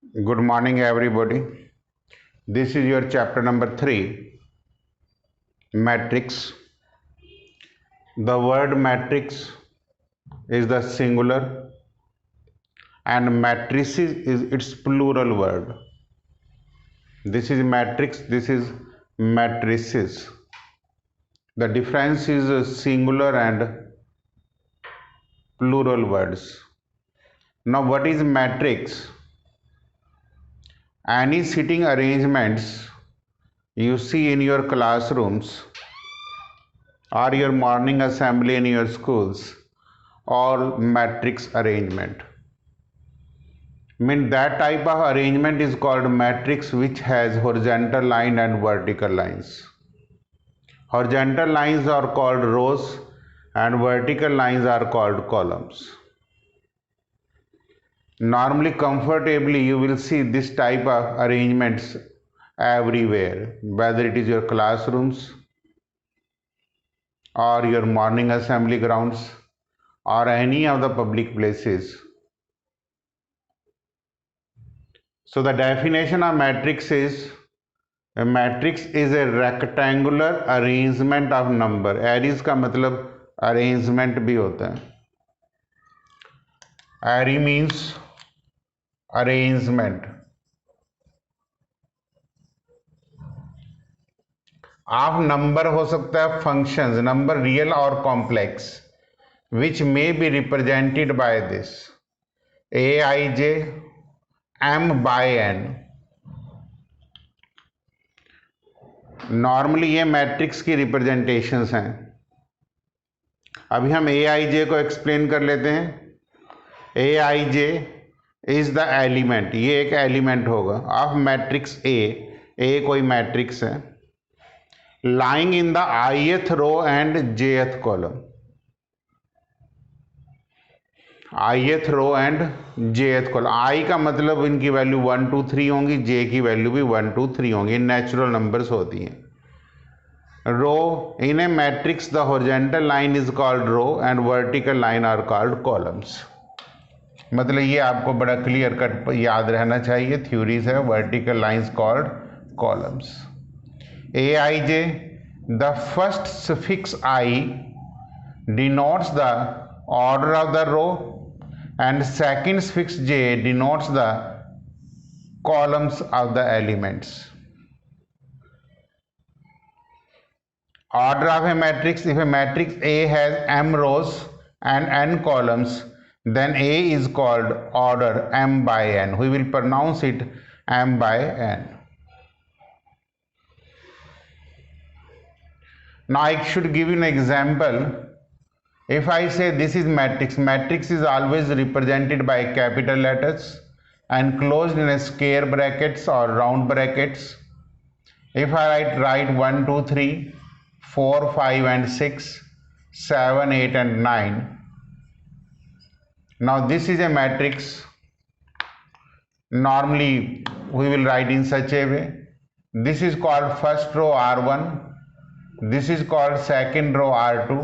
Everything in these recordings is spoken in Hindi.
Good morning, everybody. This is your chapter number 3, matrix. The word matrix is the singular and matrices is its plural word. This is matrix, this is matrices. The difference is singular and plural words. Now, what is matrix? Any sitting arrangements you see in your classrooms or your morning assembly in your schools or matrix arrangement. That type of arrangement is called matrix, which has horizontal line and vertical lines. Horizontal lines are called rows and vertical lines are called columns. Normally, comfortably, you will see this type of arrangements everywhere, whether it is your classrooms or your morning assembly grounds or any of the public places. So the definition of matrix is a matrix is a rectangular arrangement of number. Aries का मतलब अरेंजमेंट भी होता है. एरी मीन्स अरेंजमेंट. ऑफ नंबर हो सकता है फंक्शंस, नंबर रियल और complex, which may be represented by this aij m by n. Normally ये मैट्रिक्स की रिप्रेजेंटेशंस हैं. अभी हम aij को एक्सप्लेन कर लेते हैं. aij इज द एलिमेंट, ये एक एलिमेंट होगा ऑफ मैट्रिक्स ए कोई मैट्रिक्स है, lying in the ith row and jth column. ith row and jth column. I का मतलब इनकी वैल्यू 1 2 3 होंगी, जे की वैल्यू भी 1 2 3 होंगी. नेचुरल नंबर्स होती हैं. Row in a matrix the horizontal line is called row and vertical line are called columns. मतलब ये आपको बड़ा क्लियर कट याद रहना चाहिए. थ्योरीज है. Vertical lines called columns. aij, the first suffix i denotes the order of the row and second suffix j denotes the columns of the elements. Order of a matrix: if a matrix A has m rows and n columns, then A is called order m by n. We will pronounce it m by n. Now I should give you an example. If I say this is matrix, matrix is always represented by capital letters and closed in a square brackets or round brackets. If I write 1 2 3 4 5 and 6 7 8 and 9, now this is a matrix. Normally we will write in such a way. This is called first row r1, this is called second row r2,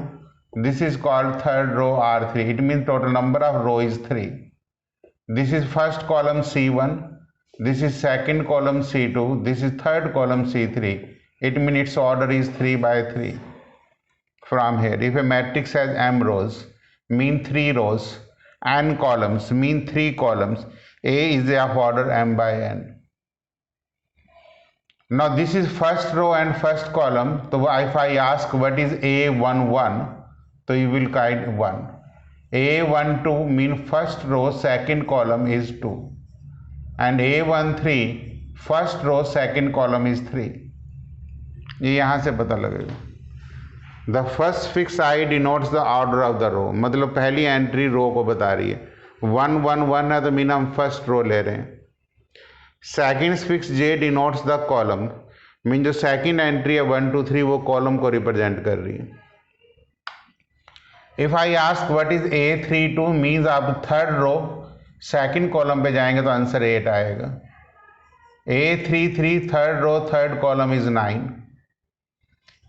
this is called third row r3. It means total number of row is 3. This is first column c1, this is second column c2, this is third column c3. It means its order is 3 by 3. From here, if a matrix has m rows, mean 3 rows, n columns, mean 3 columns, A is of order m by n. Now this is first row and first column. So if I ask what is A11, so you will write 1. A12 mean first row second column is 2, and A13 first row second column is 3. ये यहाँ से पता लगेगा. The first fix I denotes the order of the row. मतलब पहली एंट्री रो को बता रही है. 1 1 1 है तो मीन हम फर्स्ट रो ले रहे हैं. Second fix J denotes the column, mean जो सेकेंड एंट्री है 1 2 3 वो कॉलम को रिप्रेजेंट कर रही है. If I ask what is A32 means आप थर्ड रो सेकेंड कॉलम पे जाएंगे तो आंसर 8 आएगा. A33 third row third column is 9.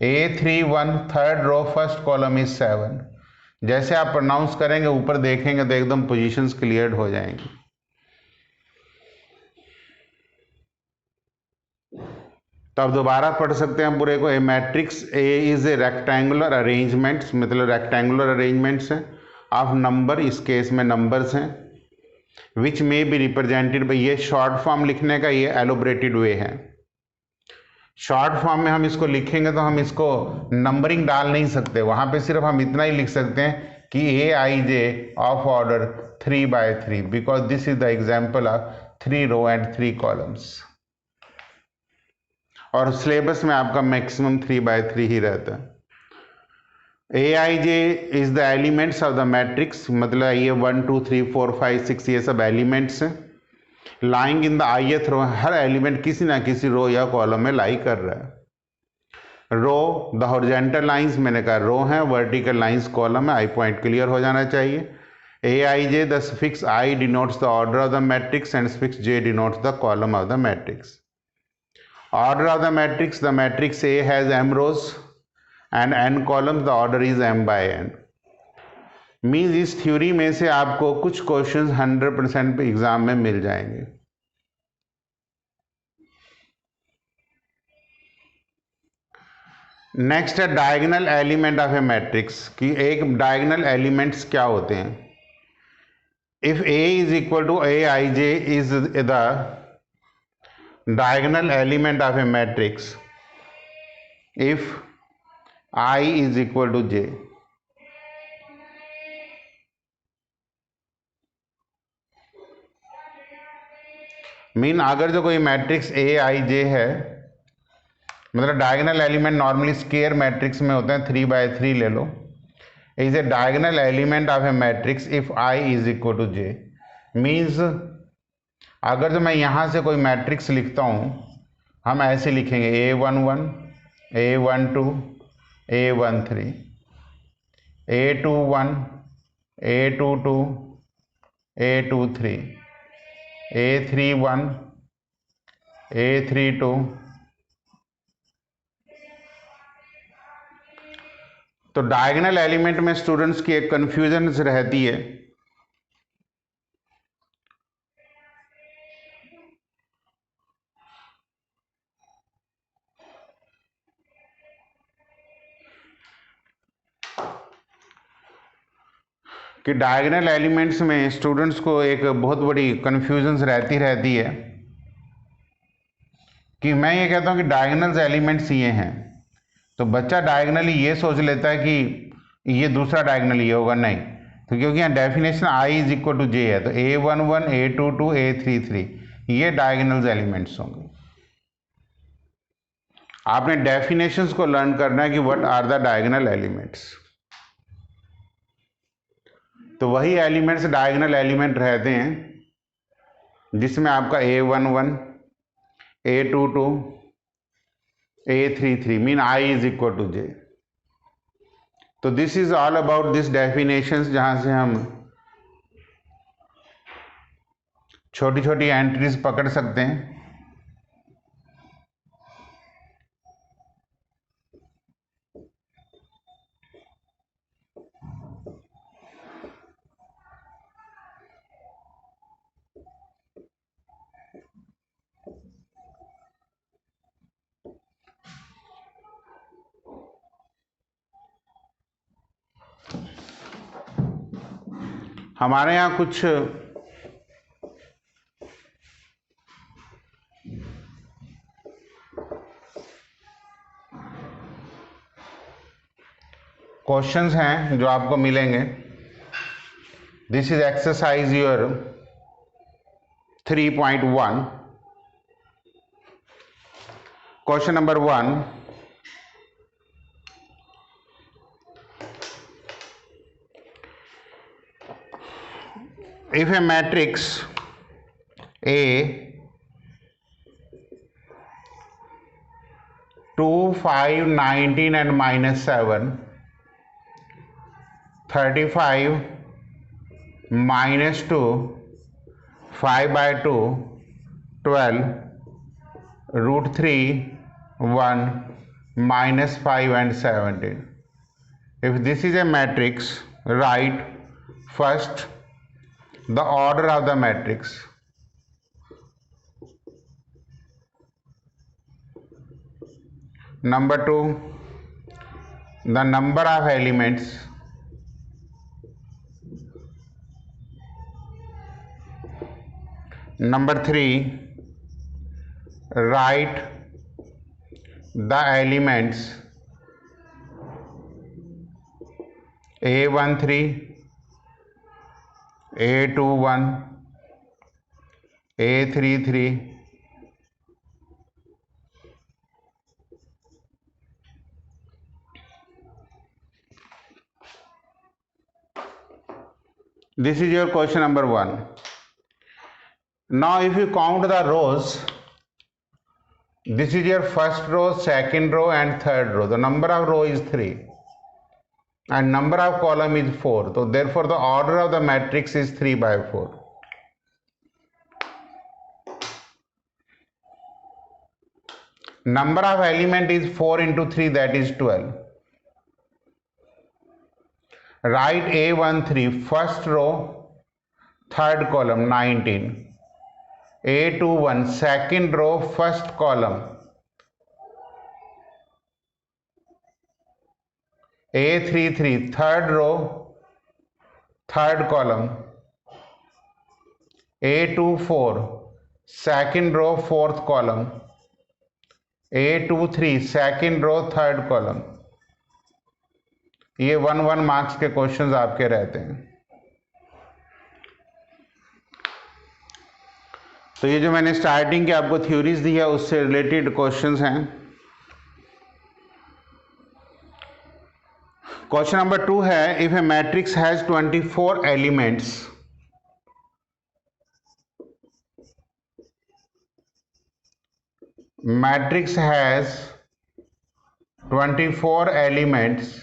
A31 third row first column is 7. जैसे आप प्रोनाउंस करेंगे ऊपर देखेंगे तो एकदम पोजीशंस क्लियर हो जाएंगी. तो अब दोबारा पढ़ सकते हैं पूरे को। A matrix A is a rectangular arrangements, मतलब रेक्टेंगुलर अरेंजमेंट्स हैं ऑफ नंबर, इस केस में नंबर्स हैं, विच में बी रिप्रेजेंटेड बाई, ये शॉर्ट फॉर्म लिखने का ये एलोबरेटेड वे है। शॉर्ट फॉर्म में हम इसको लिखेंगे तो हम इसको नंबरिंग डाल नहीं सकते, वहां पे सिर्फ हम इतना ही लिख सकते हैं कि A I J of order 3/3, because this is the example of 3 row and 3 columns. और सिलेबस में आपका मैक्सिमम 3/3 ही रहता है। A I J is the elements of the matrix, मतलब ये 1 2 3 4 5 6 ये सब एलिमेंट्स हैं। Lying in the ith row, हर एलिमेंट किसी ना किसी रो या कॉलम में लाई कर रहा है। रो द हॉरिजॉन्टल लाइंस, मैंने कहा रो है, वर्टिकल लाइंस कॉलम है, आई पॉइंट क्लियर हो जाना चाहिए। A I j the suffix i denotes the order of the matrix and suffix j denotes the column of the matrix. Order of the matrix A has m rows and n columns, the order is m by n। Means इस थ्योरी में से आपको कुछ क्वेश्चंस 100% पे एग्जाम में मिल जाएंगे। नेक्स्ट है diagonal element of a matrix, कि एक डायगोनल एलिमेंट्स क्या होते हैं। If A is equal to A I J is the diagonal element of a matrix if I is equal to J। Mean अगर जो कोई मैट्रिक्स ए आई जे है, मतलब diagonal element normally square matrix में होते हैं, 3/3 ले लो, is a diagonal element of a matrix if i is equal to j. Means अगर जो मैं यहाँ से कोई मैट्रिक्स लिखता हूँ, हम ऐसे लिखेंगे A11 A12 A13 A21 A22 A23 A31 A32। तो डायगोनल एलिमेंट में स्टूडेंट्स की एक कन्फ्यूजन रहती है कि डायगोनल एलिमेंट्स में स्टूडेंट्स को एक बहुत बड़ी कन्फ्यूजन रहती है कि मैं ये कहता हूँ कि डायगोनल एलिमेंट्स ये हैं, तो बच्चा डायगोनली ये सोच लेता है कि ये दूसरा डायगोनल ये होगा, नहीं। तो क्योंकि यहाँ definition i is equal to j है, तो A11 A22 A33 ये डायगोनल एलिमेंट्स होंगे। आपने डेफिनेशंस को लर्न करना है कि what are the diagonal elements. तो वही एलिमेंट्स डायगोनल एलिमेंट रहते हैं जिसमें आपका A11 A22 A33 mean i is equal to j. तो this is all about this definitions, जहां से हम छोटी छोटी एंट्रीज पकड़ सकते हैं। हमारे यहाँ कुछ क्वेश्चंस हैं जो आपको मिलेंगे। This is exercise your 3.1। Question number 1, if a matrix A 2 5 19 and -7 35 -2 5/2 12 √3 1 -5 and 17। if this is a matrix, write first the order of the matrix। Number 2, the number of elements number 3, write the elements A13, A21, A33, this is your question number 1. Now if you count the rows, this is your first row, second row and third row. The number of row is 3 and number of column is 4. So therefore the order of the matrix is 3 by 4. Number of element is 4 into 3, that is 12. Write A13 first row, third column 19. A21 second row, first column. A33 third row, third column. A24 second row, fourth column. A23 second row, third column. ये 1-1 मार्क्स के क्वेश्चंस आपके रहते हैं। तो ये जो मैंने स्टार्टिंग के आपको थ्योरीज दी है उससे रिलेटेड क्वेश्चंस हैं। क्वेश्चन नंबर 2 है, if A matrix has 24 elements, matrix has 24 elements,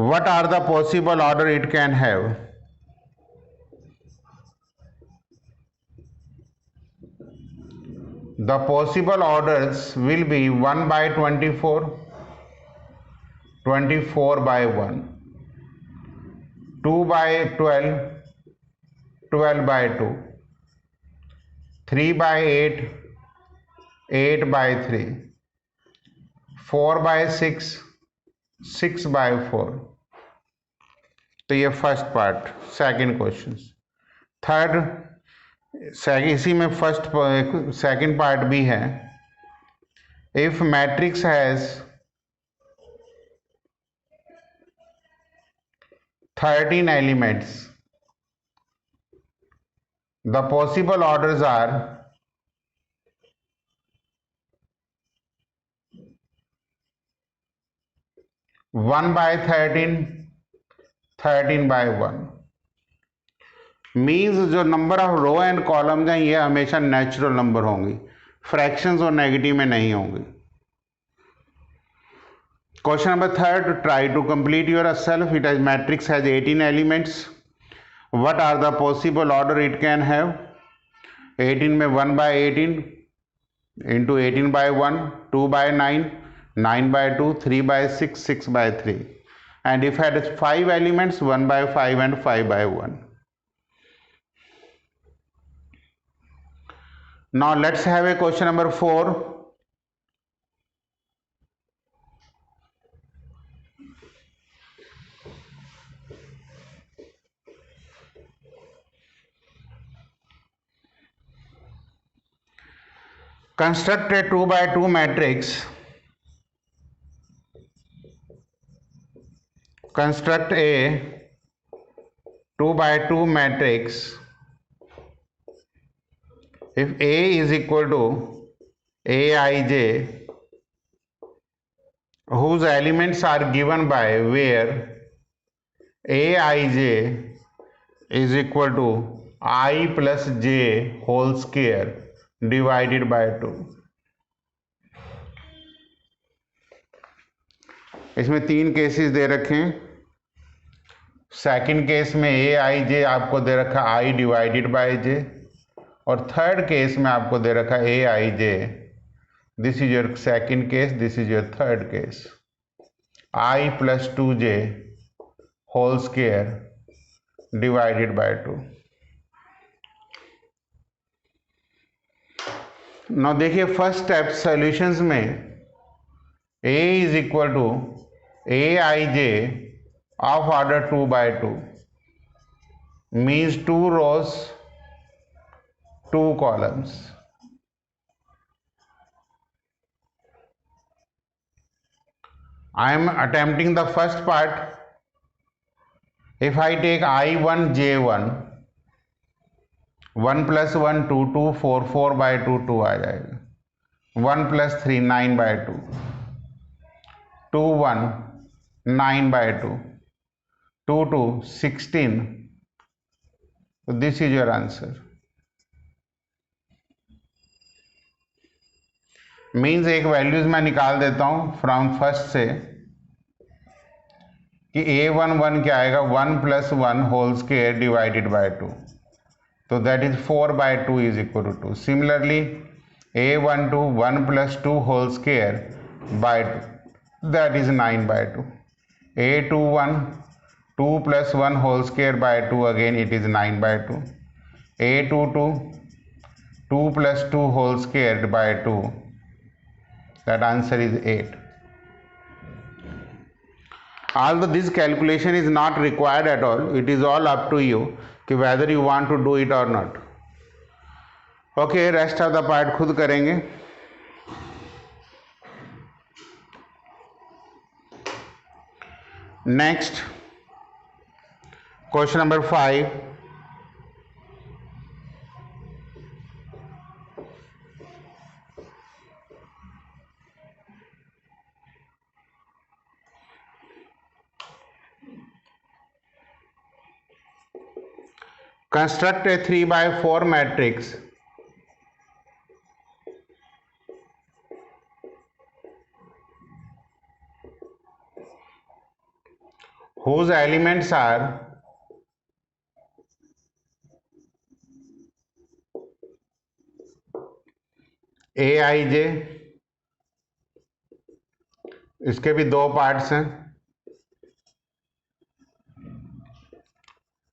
what are the possible order it can have? The possible orders will be 1 by 24, 24 by 1, 2 by 12, 12 by 2, 3 by 8, 8 by 3, 4 by 6, 6 by 4. तो ये first part, second question. Third, इसी में फर्स्ट सेकंड पार्ट भी है। If matrix has 13 elements, the possible orders are 1 by 13, 13 by 1। Means जो number of row and columns हैं ये हमेशा नेचुरल नंबर होंगी, फ्रैक्शंस और नेगेटिव में नहीं होंगी। Question number 3, try to complete yourself. It has matrix has 18 elements, what are the possible order it can have? 18 में 1 by 18 into 18 by 1, 2 by 9, 9 by 2, 3 by 6, 6 by 3, and if it has 5 elements, 1 by 5 and 5 by 1. Now let's have a question number 4. Construct a 2 by 2 matrix. Construct a 2 by 2 matrix if A is equal to Aij, whose elements are given by where Aij is equal to I plus j whole square divided by 2। इसमें 3 केसेस दे रखे हैं। सेकंड केस में Aij आपको दे रखा I डिवाइडेड बाय j, और थर्ड केस में आपको दे रखा Aij। This is your second case, this is your third case. I plus 2j whole square divided by 2। Now देखिए फर्स्ट स्टेप सॉल्यूशंस में a is equal to A I J of order 2/2 means 2 rows 2 columns. I am attempting the first part. If I take I1 J1 1 plus 1 2 2 4 4/2 2 आ जाएगा 1 plus 3 9/2 2 1 9/2 2 2 16. So this is your answer. Means एक वैल्यूज मैं निकाल देता हूं फ्रॉम फर्स्ट से कि a11 क्या आएगा 1 + 1 होल स्क्वायर डिवाइडेड बाय 2, तो that is 4/2 is equal to 2. Similarly a12 1 + 2 whole square by 2, that is 9/2. a21 2 + 1 whole square by 2, again it is 9/2. a22 2 + 2 whole square by 2, that answer is 8. Although this calculation is not required at all, it is all up to you कि whether you want to do it or not. Okay, rest of the part खुद करेंगे. Next, question number 5. Construct a 3/4 matrix whose elements are aij, इसके भी दो पार्ट्स हैं,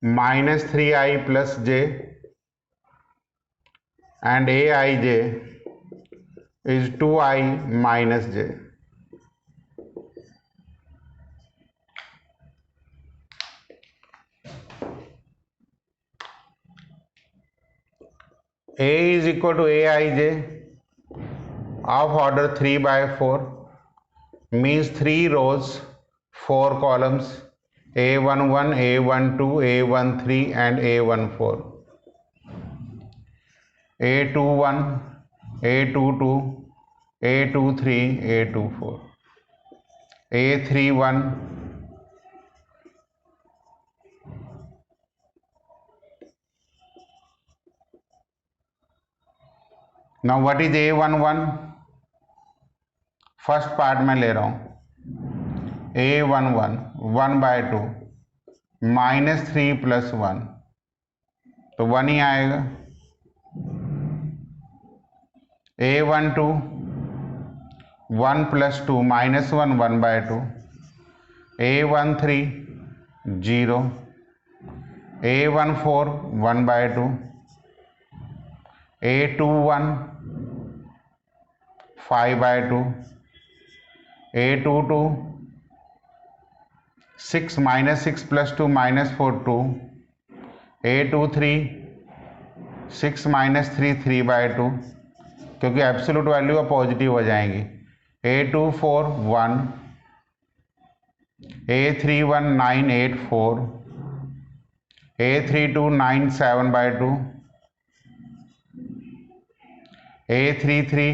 -3i + j and aij is 2i - j. A is equal to aij of order 3/4 means 3 rows 4 columns a11 a12 a13 and a14, a21 a22 a23 a24 a31. Now what is a11? First part में ले रहा हूं a11 1/2 -3 + 1, तो 1 ही आएगा. a12 1 + 2 -1 1/2, a13 0, a14 1/2, a21 5/2, a22 6 -6 + 2 -4 2, a23 6 - 3 3/2, क्योंकि एब्सोल्यूट वैल्यू का पॉजिटिव हो जाएंगी. a24 1, a31 9 8 4, a32 9 7/2, a33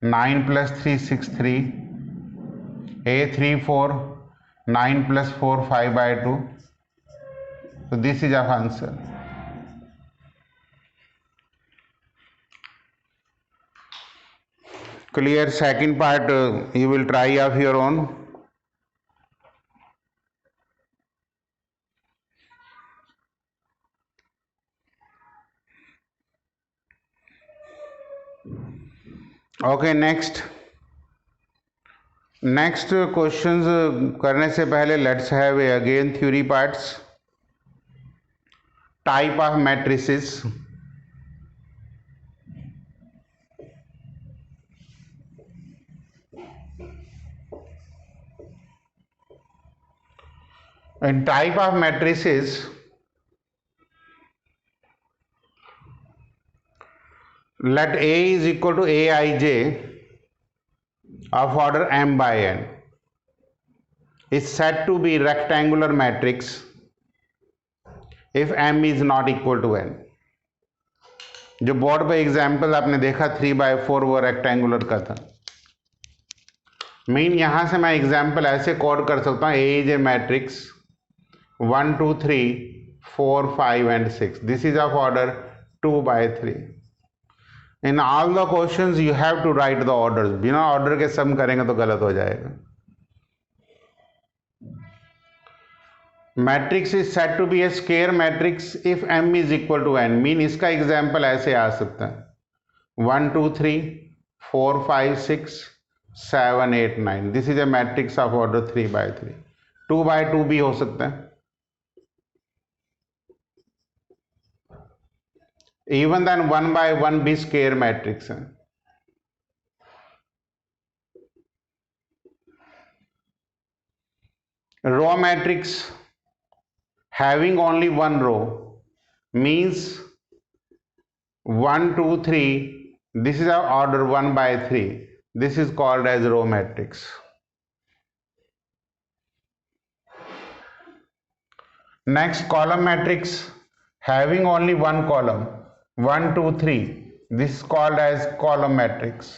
9 + 3 6 3, a34 9 + 4 5/2. So this is our answer. Clear? Second part you will try of your own. Okay, next questions करने से पहले let's have again theory parts. Type of matrices. In type of matrices, let A is equal to Aij of order m by n is said to be rectangular matrix if m is not equal to n. जो बोर्ड पे एग्जाम्पल आपने देखा 3/4 वो रेक्टेंगुलर का था। मीन यहां से मैं एग्जाम्पल ऐसे कोड कर सकता हूं, ए is A matrix 1 2 3 4 5 and 6. This is of order 2/3. In all the questions you have to write the orders. बिना ऑर्डर के सम करेंगे तो गलत हो जाएगा। Matrix is said to be a square matrix if m is equal to n। Mean इसका एग्जाम्पल ऐसे आ सकता है 1 2 3 4 5 6 7 8 9। This is A matrix of order 3/3। 2/2 भी हो सकता है। इवन देन 1/1 भी स्क्वायर मैट्रिक्स है। Row matrix having only one row means 1 2 3, this is our order 1/3. This is called as row matrix. Next, column matrix having only one column 1 2 3, this is called as column matrix.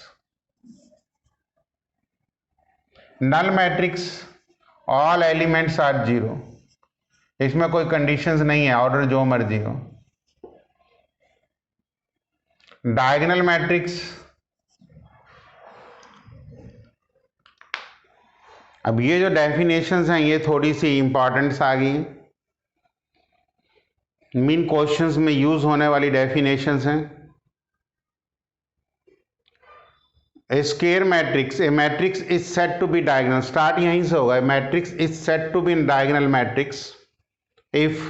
Null matrix, all elements are 0. इसमें कोई कंडीशंस नहीं है, ऑर्डर जो मर्जी हो। डायगोनल मैट्रिक्स, अब ये जो डेफिनेशंस हैं ये थोड़ी सी इंपॉर्टेंट्स आ गई, मीन क्वेश्चंस में यूज होने वाली डेफिनेशंस हैं। A square matrix, a matrix is said to be diagonal, start यहीं से होगा। Matrix is said to be diagonal matrix if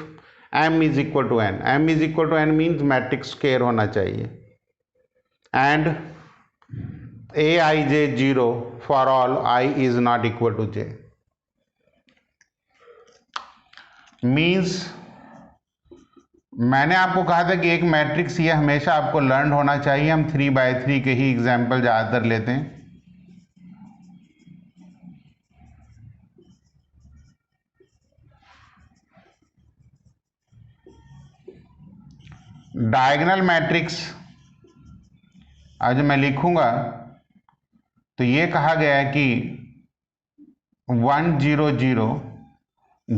m is equal to n. m is equal to n means matrix square होना चाहिए। and aij 0 for all I is not equal to j means मैंने आपको कहा था कि एक मैट्रिक्स ये हमेशा आपको लर्न होना चाहिए। हम 3/3 के ही एग्जाम्पल ज़्यादातर लेते हैं। डायगोनल मैट्रिक्स आज मैं लिखूंगा तो ये कहा गया है कि 1 0 0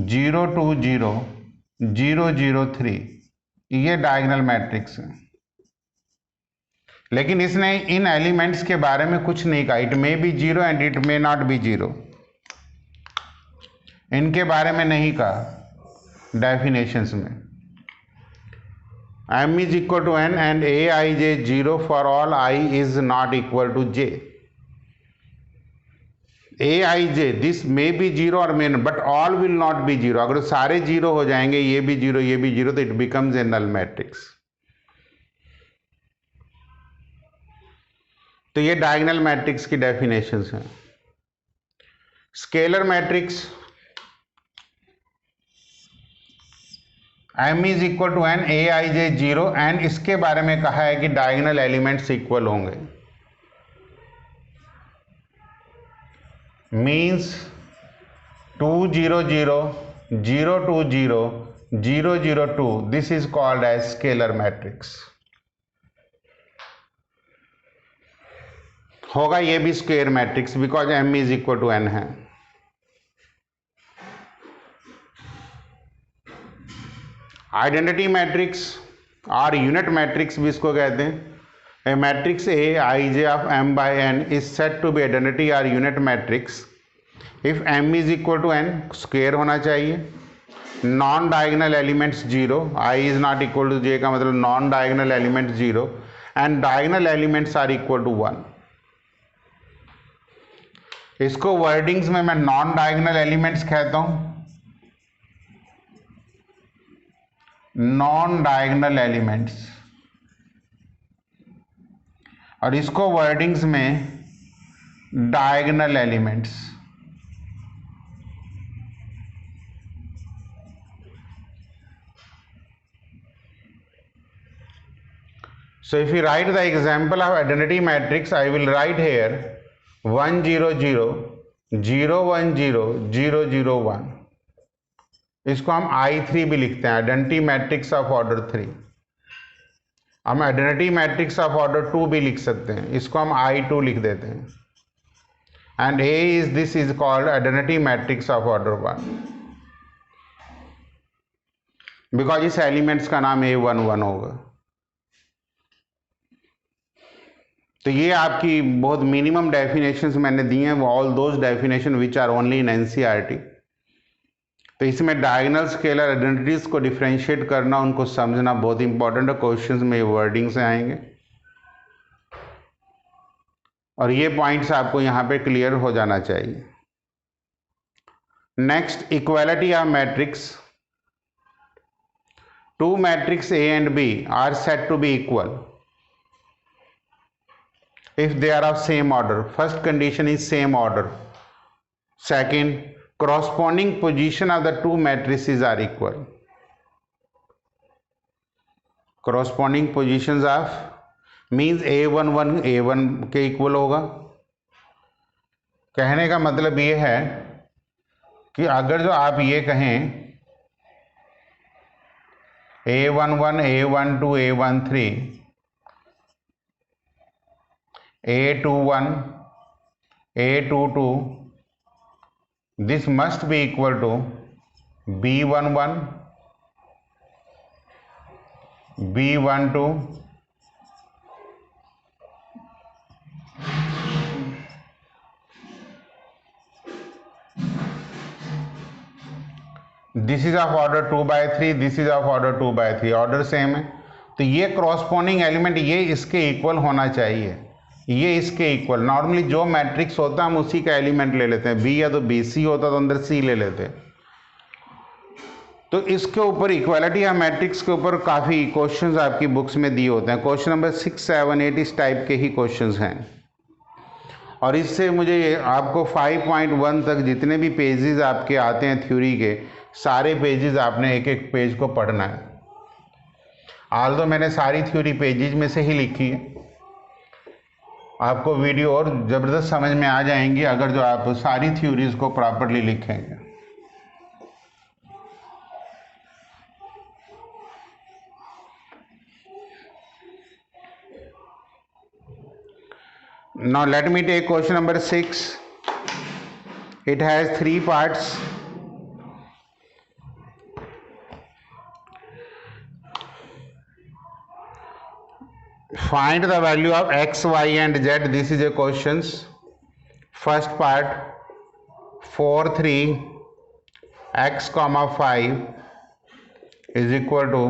0 2 0 0 0 3 ये डायगोनल मैट्रिक्स है। लेकिन इसने इन एलिमेंट्स के बारे में कुछ नहीं कहा। It may be 0 and it may not be 0, इनके बारे में नहीं कहा डेफिनेशंस में। m is equal to n and aij 0 for all I is not equal to j. aij this may be 0 or may not, but all will not be 0. अगर सारे 0 हो जाएंगे, ये भी 0 ये भी 0, तो it becomes a null matrix. तो ये डायगोनल मैट्रिक्स की डेफिनेशंस हैं। Scalar matrix m is equal to n aij 0 and इसके बारे में कहा है कि डायगोनल एलिमेंट्स इक्वल होंगे। Means 2 0 0 0 2 0 0 0 2, this is called as scalar matrix. होगा ये भी square matrix because m is equal to n है। आइडेंटिटी मैट्रिक्स और यूनिट मैट्रिक्स भी इसको कहते हैं। A matrix A I J of m by n is said to be identity और unit matrix if m is equal to n, square होना चाहिए। Non diagonal elements 0, i is not equal to j का मतलब non diagonal elements 0 and diagonal elements are equal to 1। इसको वर्डिंग्स में मैं नॉन डायगोनल एलिमेंट्स कहता हूं, नॉन डायगोनल एलिमेंट्स, और इसको वर्डिंग्स में diagonal elements. So if you write the example of identity matrix, I will write here 1 0 0 0 1 0 0 0 1. इसको हम I3 भी लिखते हैं, आइडेंटिटी मैट्रिक्स ऑफ ऑर्डर 3. हम आइडेंटिटी मैट्रिक्स ऑफ ऑर्डर 2 भी लिख सकते हैं, इसको हम I2 लिख देते हैं. And this is called identity matrix of order 1, because इस एलिमेंट्स का नाम A11 होगा. तो ये आपकी बहुत मिनिमम डेफिनेशंस मैंने दी हैं, वो all those definition which are only in NCERT. तो इसमें डायगोनल स्केलर आइडेंटिटीज को डिफ्रेंशिएट करना, उनको समझना बहुत इंपॉर्टेंट है. क्वेश्चंस में वर्डिंग से आएंगे और ये पॉइंट्स आपको यहाँ पे क्लियर हो जाना चाहिए. Next, equality of matrix. Two matrix A and B are said to be equal if they are of same order. First condition is same order. Second, corresponding position of the two matrices are equal. Corresponding positions of means A11 A1 के इक्वल होगा. कहने का मतलब ये है कि अगर जो आप ये कहें A11 A12 A13 A21 A22, this must be equal to B11 B12 this is of order 2/3, this is of order 2/3, order same है. तो ये क्रॉसपोंडिंग एलिमेंट ये इसके इक्वल होना चाहिए, ये इसके इक्वल. नॉर्मली जो मैट्रिक्स होता है हम उसी का एलिमेंट ले लेते हैं. बी या तो बी, सी होता तो अंदर सी ले लेते. तो इसके ऊपर इक्वालिटी ऑफ मैट्रिक्स के ऊपर काफ़ी क्वेश्चंस आपकी बुक्स में दिए होते हैं. क्वेश्चन नंबर 6, 7, 8 इस टाइप के ही क्वेश्चंस हैं. और इससे मुझे आपको 5.1 तक जितने भी पेजेस आपके आते हैं थ्योरी के, सारे पेजेस आपने एक एक पेज को पढ़ना है. आल्दो मैंने सारी थ्योरी पेजेस में से ही लिखी है, आपको वीडियो और ज़बरदस्त समझ में आ जाएंगी अगर जो आप सारी थ्योरीज को प्रॉपर्ली लिखेंगे. Now let me take question number 6. It has 3 parts. Find the value of x, y and z. This is a questions. First part, 4 3 x comma 5 is equal to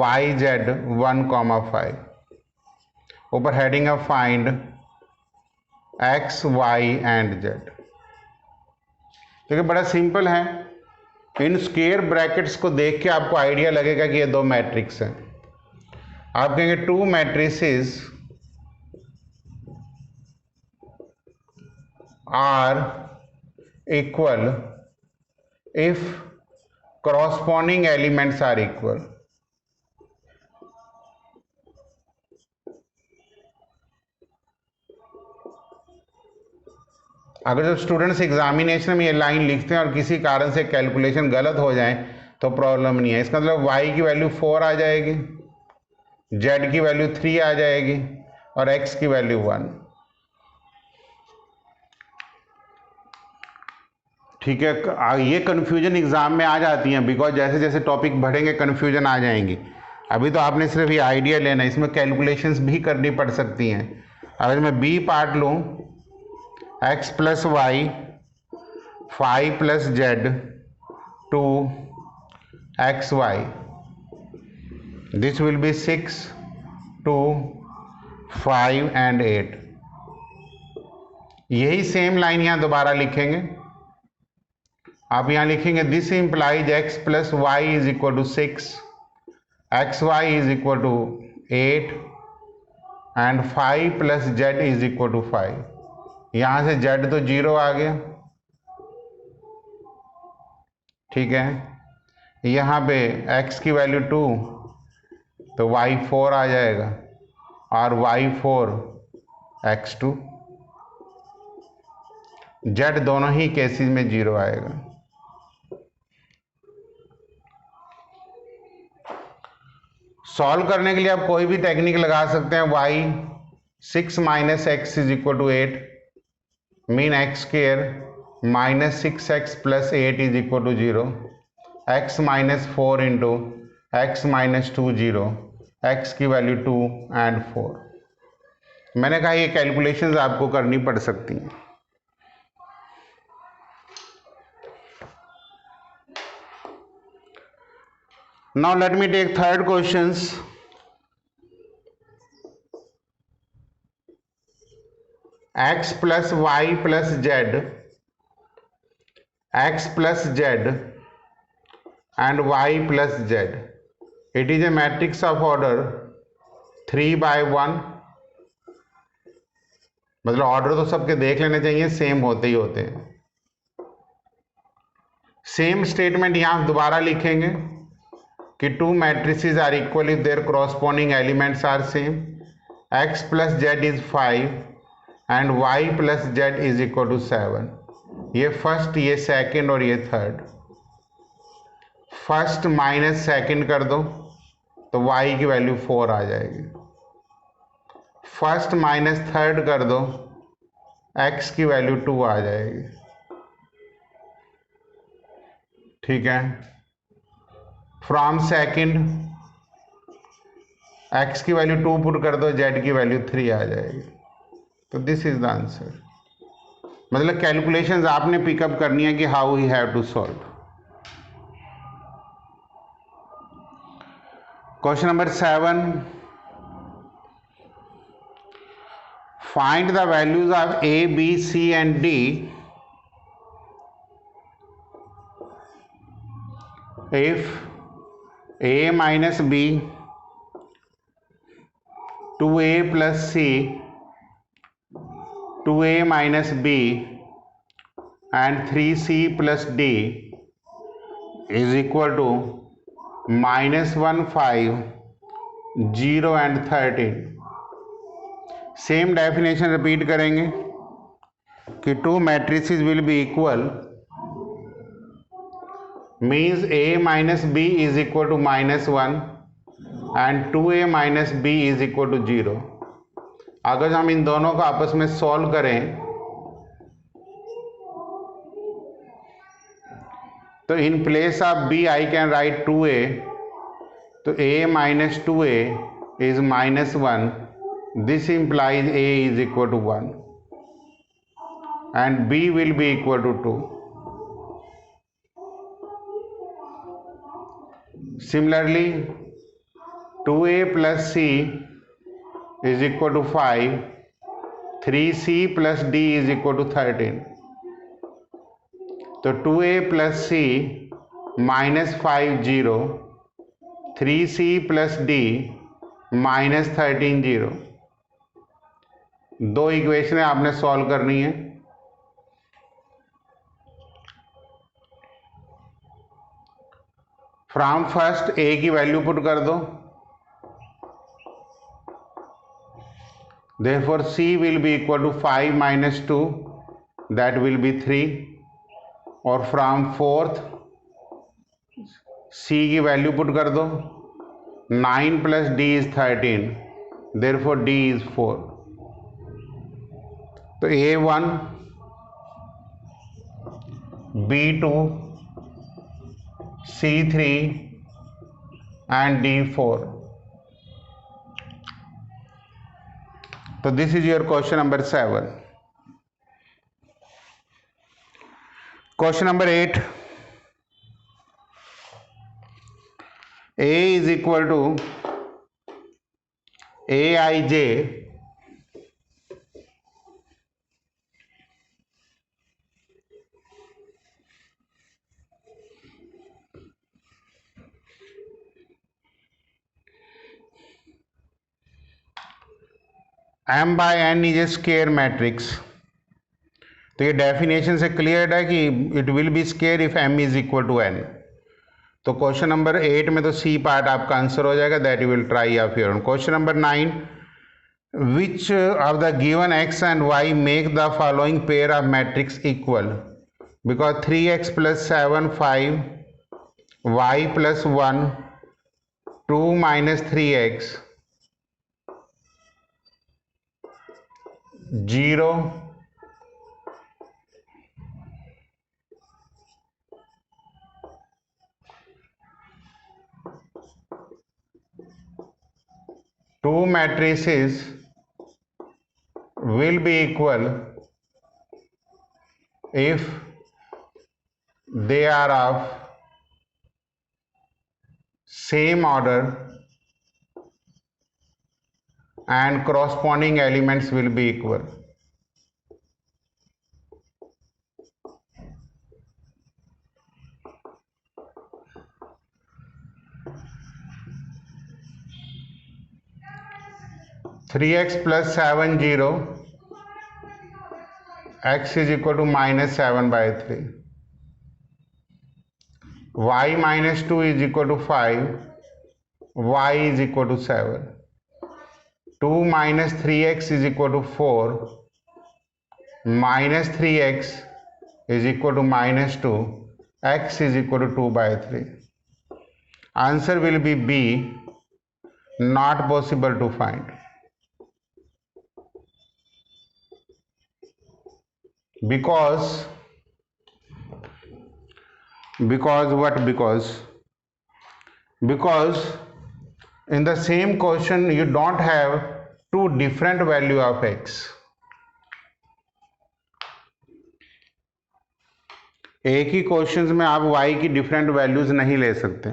y z 1 comma 5. ऊपर हेडिंग है find x, y and z. देखिए बड़ा सिंपल है. इन स्क्वायर ब्रैकेट्स को देख के आपको आइडिया लगेगा कि ये दो मैट्रिक्स हैं. आप कहेंगे two matrices are equal if corresponding elements are equal. अगर जब स्टूडेंट्स एग्जामिनेशन में ये लाइन लिखते हैं और किसी कारण से कैलकुलेशन गलत हो जाए तो प्रॉब्लम नहीं है. इसका मतलब y की वैल्यू 4 आ जाएगी, z की वैल्यू 3 आ जाएगी और x की वैल्यू 1. ठीक है, ये कन्फ्यूजन एग्जाम में आ जाती हैं बिकॉज जैसे जैसे टॉपिक बढ़ेंगे कन्फ्यूजन आ जाएंगी. अभी तो आपने सिर्फ ये आइडिया लेना है, इसमें कैलकुलेशंस भी करनी पड़ सकती हैं. अगर मैं बी पार्ट लूँ, x plus Y 5 plus z 2 xy, this will be 6 2 5 and 8. यही सेम लाइन यहाँ दोबारा लिखेंगे. आप यहाँ लिखेंगे this implies x plus Y is equal to 6, xy is equal to 8 and 5 plus z is equal to 5. यहाँ से z तो 0 आ गया. ठीक है, यहाँ पे x की वैल्यू 2 तो y 4 आ जाएगा. और y4 x2। z दोनों ही केसेस में 0 आएगा। सॉल्व करने के लिए आप कोई भी टेक्निक लगा सकते हैं। y6 minus X is equal to 8 mean X square minus 6x plus 8 is equal to 0, x minus 4 into X minus 2 0, x की वैल्यू 2 एंड 4। मैंने कहा ये कैलकुलेशंस आपको करनी पड़ सकती हैं। Now let me take third questions. X plus y plus z, x plus z and y plus z. It is a matrix of order 3 by 1. मतलब ऑर्डर तो सबके देख लेने चाहिए, सेम होते ही होते हैं। सेम स्टेटमेंट यहां दोबारा लिखेंगे कि two matrices are equal if their corresponding elements are same. x plus Z is 5 and y plus Z is equal to 7। ये फर्स्ट, ये सेकंड और ये थर्ड। फर्स्ट माइनस सेकंड कर दो तो y की वैल्यू 4 आ जाएगी। फर्स्ट माइनस थर्ड कर दो, x की वैल्यू 2 आ जाएगी। ठीक है। फ्रॉम सेकंड x की वैल्यू 2 पुट कर दो, z की वैल्यू 3 आ जाएगी। तो दिस इज द आंसर। मतलब कैलकुलेशंस आपने पिकअप करनी है कि how we have to solve. Question number 7, find the values of a, b, c and d if a minus b, 2a plus c, 2a minus b and 3c plus d is equal to -1, 5, 0 and 13। Same definition repeat करेंगे कि two matrices will be equal means a minus b is equal to -1 and 2a minus b is equal to 0। अगर हम इन दोनों को आपस में सॉल्व करें तो in place of b I can write 2a, तो a minus 2a is -1। This implies a is equal to 1 and b will be equal to 2। Similarly, 2a plus c is equal to 5, 3c plus d is equal to 13। तो 2a plus c minus 5 0, 3c plus d minus 13 0। दो इक्वेशन आपने सॉल्व करनी है। फ्रॉम फर्स्ट a की वैल्यू पुट कर दो, therefore c will be equal to 5 minus 2, that will be 3। और फ्रॉम फोर्थ c की वैल्यू पुट कर दो, 9 plus d is 13, therefore d is 4। तो a1, b2, c3 and d4। तो this is your question number 7। Question number 8, a is equal to aij m by n is a square matrix. तो ये डेफिनेशन से क्लियर है कि it will be square if m is equal to n। तो क्वेश्चन नंबर 8 में तो सी पार्ट आपका आंसर हो जाएगा, that you will try of your own. Question number 9, which of the given x and y make the following pair of matrix equal? Because 3x plus 7 5, y plus 1 2 minus 3x 0 two matrices will be equal if they are of same order and corresponding elements will be equal. Three x plus 7 0, x is equal to minus 7 by 3. Y minus 2 is equal to 5, y is equal to 7. 2 minus 3x is equal to 4, minus 3x is equal to minus 2, x is equal to 2 by 3. Answer will be B, not possible to find. Because in the same question you don't have two different value of x. एक ही क्वेश्चंस में आप y की डिफरेंट वैल्यूज नहीं ले सकते,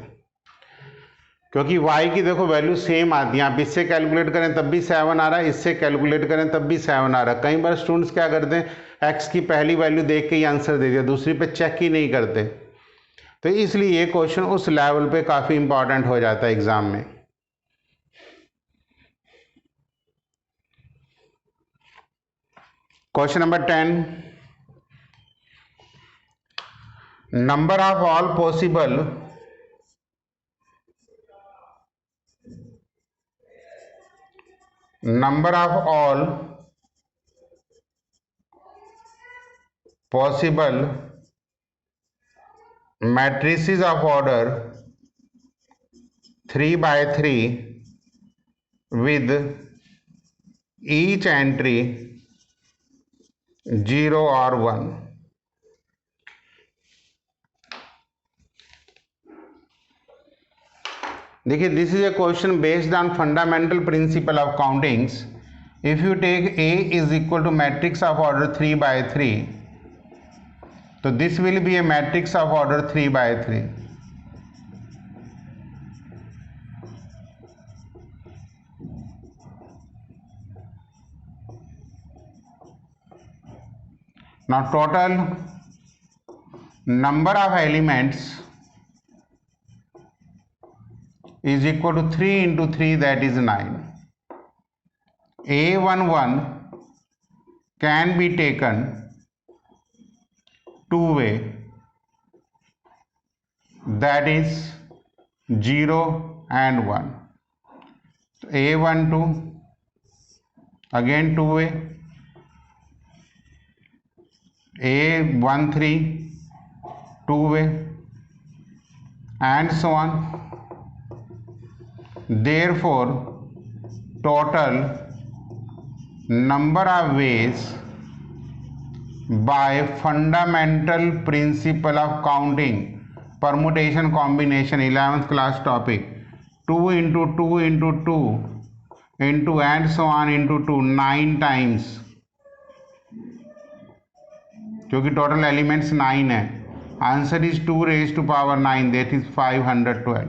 क्योंकि y की देखो वैल्यू सेम आती है. आप इससे कैलकुलेट करें तब भी 7 आ रहा है, इससे कैलकुलेट करें तब भी 7 आ रहा है. कई बार स्टूडेंट्स क्या करते हैं, x की पहली वैल्यू देख के ही आंसर दे दिया, दूसरी पे चेक ही नहीं करते. तो इसलिए ये क्वेश्चन उस लेवल पे काफ़ी इंपॉर्टेंट हो जाता है एग्जाम में. Question number 10, number of all possible matrices of order 3 by 3 with each entry 0 or 1. देखिए, this is a question based on fundamental principle of countings. If you take A is equal to matrix of order 3 by 3, तो this will be a matrix of order 3 by 3. Now total number of elements is equal to 3 into 3, that is 9. A11 can be taken two way, that is 0 and 1. So A12 again two way, A13 two way, and so on. Therefore total number of ways by fundamental principle of counting, permutation combination, 11th class topic, 2 into 2 into 2 into and so on into 2, 9 times, क्योंकि टोटल एलिमेंट्स 9 है. Answer is 2 raised to power 9, that is 512.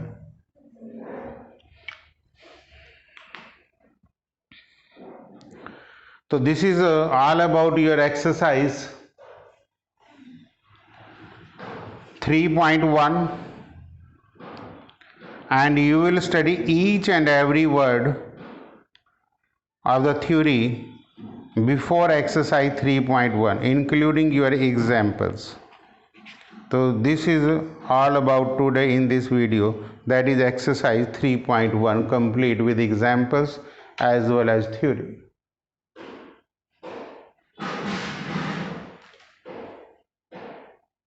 So this is all about your exercise 3.1, and you will study each and every word of the theory before exercise 3.1, including your examples. So this is all about today in this video, that is exercise 3.1 complete with examples as well as theory.